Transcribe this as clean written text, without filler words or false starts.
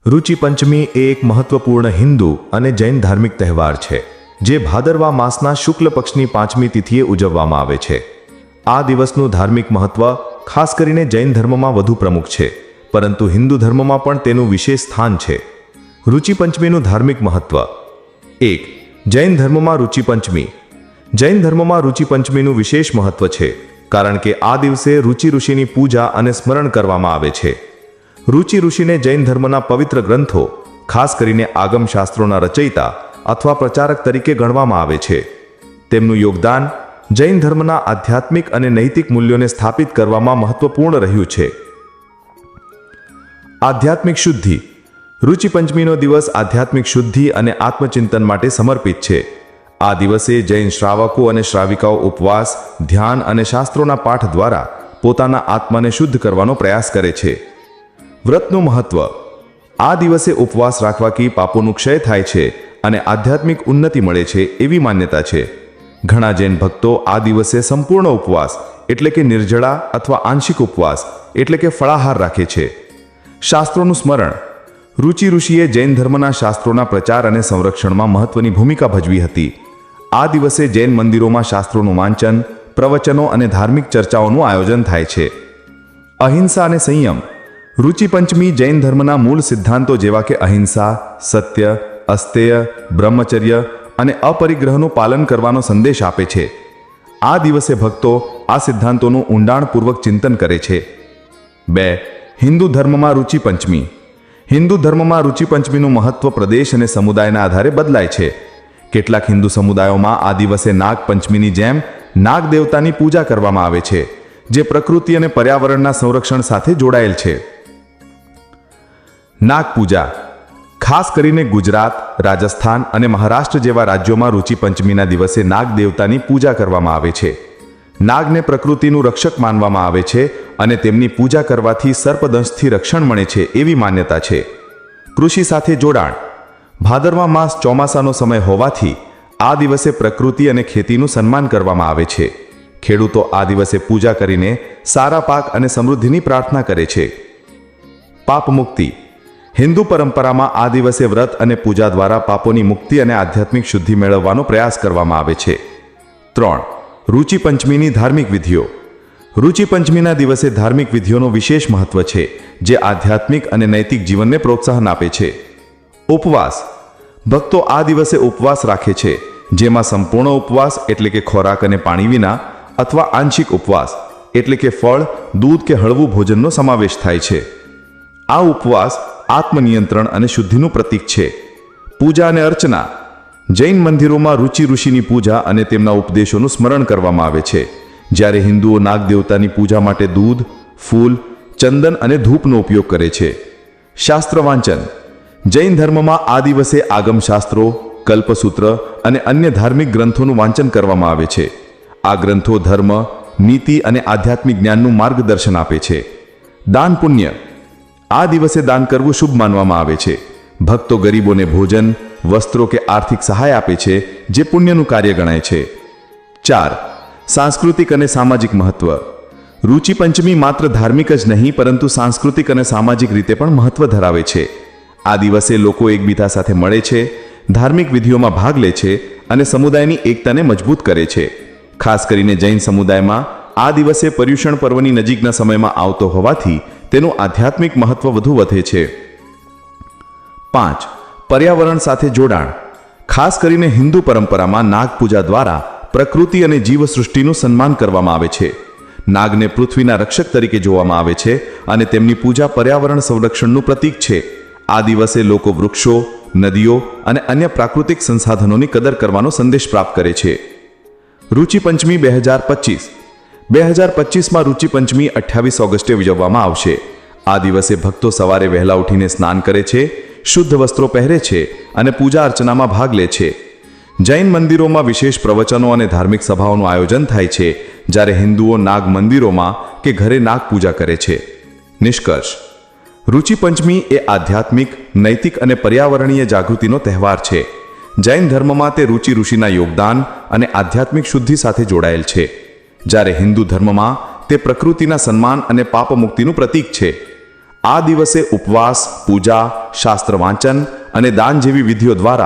રુચિ પંચમી એ એક મહત્વપૂર્ણ હિન્દુ અને જૈન ધાર્મિક તહેવાર છે જે ભાદરવા માસના શુક્લ પક્ષની 5મી તિથિએ ઉજવવામાં આવે છે। આ દિવસનું ધાર્મિક મહત્વ ખાસ કરીને જૈન ધર્મમાં વધુ પ્રમુખ છે, પરંતુ હિન્દુ ધર્મમાં પણ તેનું વિશેષ સ્થાન છે। રુચિ પંચમીનું ધાર્મિક મહત્વ 1. જૈન ધર્મમાં રુચિ પંચમી। જૈન ધર્મમાં રુચિ પંચમીનું વિશેષ મહત્વ છે કારણ કે આ દિવસે રુચિ ઋષિની પૂજા અને સ્મરણ કરવામાં આવે છે। રુચિ ઋષિને જૈન ધર્મના પવિત્ર ગ્રંથો, ખાસ કરીને આગમ શાસ્ત્રોના રચયિતા અથવા પ્રચારક તરીકે ગણવામાં આવે છે। તેમનું યોગદાન જૈન ધર્મના આધ્યાત્મિક અને નૈતિક મૂલ્યોને સ્થાપિત કરવામાં મહત્વપૂર્ણ રહ્યું છે। આધ્યાત્મિક શુદ્ધિ। રુચિ પંચમીનો દિવસ આધ્યાત્મિક શુદ્ધિ અને આત્મચિંતન માટે સમર્પિત છે। આ દિવસે જૈન શ્રાવકો અને શ્રાવિકાઓ ઉપવાસ, ધ્યાન અને શાસ્ત્રોના પાઠ દ્વારા પોતાના આત્માને શુદ્ધ કરવાનો પ્રયાસ કરે છે। વ્રતનું મહત્વ। આ દિવસે ઉપવાસ રાખવાથી પાપોનું ક્ષય થાય છે અને આધ્યાત્મિક ઉન્નતિ મળે છે એવી માન્યતા છે। ઘણા જૈન ભક્તો આ દિવસે સંપૂર્ણ ઉપવાસ એટલે કે નિર્જળા અથવા આંશિક ઉપવાસ એટલે કે ફળાહાર રાખે છે। શાસ્ત્રોનું સ્મરણ। રુચિ ઋષિએ જૈન ધર્મના શાસ્ત્રોના પ્રચાર અને સંરક્ષણમાં મહત્વની ભૂમિકા ભજવી હતી। આ દિવસે જૈન મંદિરોમાં શાસ્ત્રોનું વાંચન, પ્રવચનો અને ધાર્મિક ચર્ચાઓનું આયોજન થાય છે। અહિંસા અને સંયમ। રુચિ પંચમી જૈન ધર્મના મૂળ સિદ્ધાંતો જેવા કે અહિંસા, સત્ય, અસ્તેય, બ્રહ્મચર્ય અને અપરિગ્રહનું પાલન કરવાનો સંદેશ આપે છે। આ દિવસે ભક્તો આ સિદ્ધાંતોનું ઊંડાણપૂર્વક ચિંતન કરે છે। 2. હિન્દુ ધર્મમાં રુચિ પંચમી। હિન્દુ ધર્મમાં રુચિ પંચમીનું મહત્વ પ્રદેશ અને સમુદાયના આધારે બદલાય છે। કેટલાક હિન્દુ સમુદાયોમાં આ દિવસે નાગ પંચમીની જેમ નાગ દેવતાની પૂજા કરવામાં આવે છે, જે પ્રકૃતિ અને પર્યાવરણના સંરક્ષણ સાથે જોડાયેલ છે। નાગ પૂજા। ખાસ કરીને ગુજરાત, રાજસ્થાન અને મહારાષ્ટ્ર જેવા રાજ્યોમાં રુચિ પંચમીના દિવસે નાગ દેવતાની પૂજા કરવામાં આવે છે। નાગને પ્રકૃતિનું રક્ષક માનવામાં આવે છે અને તેમની પૂજા કરવાથી સર્પદંશથી રક્ષણ મળે છે એવી માન્યતા છે। કૃષિ સાથે જોડાણ। ભાદરવા માસ ચોમાસાનો સમય હોવાથી આ દિવસે પ્રકૃતિ અને ખેતીનું સન્માન કરવામાં આવે છે। ખેડૂતો આ દિવસે પૂજા કરીને સારા પાક અને સમૃદ્ધિની પ્રાર્થના કરે છે। પાપ મુક્તિ। હિન્દુ પરંપરામાં આ દિવસે વ્રત અને પૂજા દ્વારા પાપોની મુક્તિ અને આધ્યાત્મિક શુદ્ધિ મેળવવાનો પ્રયાસ કરવામાં આવે છે। 3. રુચિ પંચમીની ધાર્મિક વિધિઓ। રુચિ પંચમીના દિવસે ધાર્મિક વિધિઓનું વિશેષ મહત્વ છે જે આધ્યાત્મિક અને નૈતિક જીવનને પ્રોત્સાહન આપે છે। ઉપવાસ। ભક્તો આ દિવસે ઉપવાસ રાખે છે, જેમાં સંપૂર્ણ ઉપવાસ એટલે કે ખોરાક અને પાણી વિના અથવા આંશિક ઉપવાસ એટલે કે ફળ, દૂધ કે હળવું ભોજનનો સમાવેશ થાય છે। આ ઉપવાસ આત્મનિયંત્રણ અને શુદ્ધિનું પ્રતીક છે। પૂજા અને અર્ચના। જૈન મંદિરોમાં રુચિ ઋષિની પૂજા અને તેમના ઉપદેશોનું સ્મરણ કરવામાં આવે છે, જ્યારે હિન્દુઓ નાગ દેવતાની પૂજા માટે દૂધ, ફૂલ, ચંદન અને ધૂપનો ઉપયોગ કરે છે। શાસ્ત્ર વાંચન। જૈન ધર્મમાં આ દિવસે આગમ શાસ્ત્રો, કલ્પસૂત્ર અને અન્ય ધાર્મિક ગ્રંથોનું વાંચન કરવામાં આવે છે। આ ગ્રંથો ધર્મ, નીતિ અને આધ્યાત્મિક જ્ઞાનનું માર્ગદર્શન આપે છે। દાન પુણ્ય। આ દિવસે દાન કરવું શુભ માનવામાં આવે છે। ભક્તો ગરીબોને ભોજન, વસ્ત્રો કે આર્થિક સહાય આપે છે, જે પુણ્યનું કાર્ય ગણાય છે। 4. સાંસ્કૃતિક અને સામાજિક મહત્વ। રુચિ પંચમી માત્ર ધાર્મિક જ નહીં પરંતુ સાંસ્કૃતિક અને સામાજિક રીતે પણ મહત્વ ધરાવે છે। આ દિવસે લોકો એકબીજા સાથે મળે છે, ધાર્મિક વિધિઓમાં ભાગ લે છે અને સમુદાયની એકતાને મજબૂત કરે છે। ખાસ કરીને જૈન સમુદાયમાં આ દિવસે પર્યુષણ પર્વની નજીકના સમયમાં આવતો હોવાથી તેનું આધ્યાત્મિક મહત્વ વધુ વધે છે। 5. પર્યાવરણ સાથે જોડાણ। ખાસ કરીને હિન્દુ પરંપરામાં નાગ પૂજા દ્વારા પ્રકૃતિ અને જીવસૃષ્ટિનું સન્માન કરવામાં આવે છે। નાગને પૃથ્વીના રક્ષક તરીકે જોવામાં આવે છે અને તેમની પૂજા પર્યાવરણ સંરક્ષણનું પ્રતીક છે। આ દિવસે લોકો વૃક્ષો, નદીઓ અને અન્ય પ્રાકૃતિક સંસાધનોની કદર કરવાનો સંદેશ પ્રાપ્ત કરે છે। રુચિ પંચમી 2025। 2025માં રુચિ પંચમી 28 ઓગસ્ટે ઉજવવામાં આવશે। આ દિવસે ભક્તો સવારે વહેલા ઉઠીને સ્નાન કરે છે, શુદ્ધ વસ્ત્રો પહેરે છે અને પૂજા અર્ચનામાં ભાગ લે છે। જૈન મંદિરોમાં વિશેષ પ્રવચનો અને ધાર્મિક સભાઓનું આયોજન થાય છે, જ્યારે હિન્દુઓ નાગ મંદિરોમાં કે ઘરે નાગ પૂજા કરે છે। નિષ્કર્ષ। રુચિ પંચમી એ આધ્યાત્મિક, નૈતિક અને પર્યાવરણીય જાગૃતિનો તહેવાર છે। જૈન ધર્મમાં તે રુચિ ઋષિના યોગદાન અને આધ્યાત્મિક શુદ્ધિ સાથે જોડાયેલ છે, જ્યારે હિન્દુ ધર્મમાં તે પ્રકૃતિના સન્માન અને પાપ મુક્તિનું પ્રતીક છે। આ દિવસે ઉપવાસ પૂજા શાસ્ત્ર વાંચન અને દાન જેવી વિધિઓ દ્વારા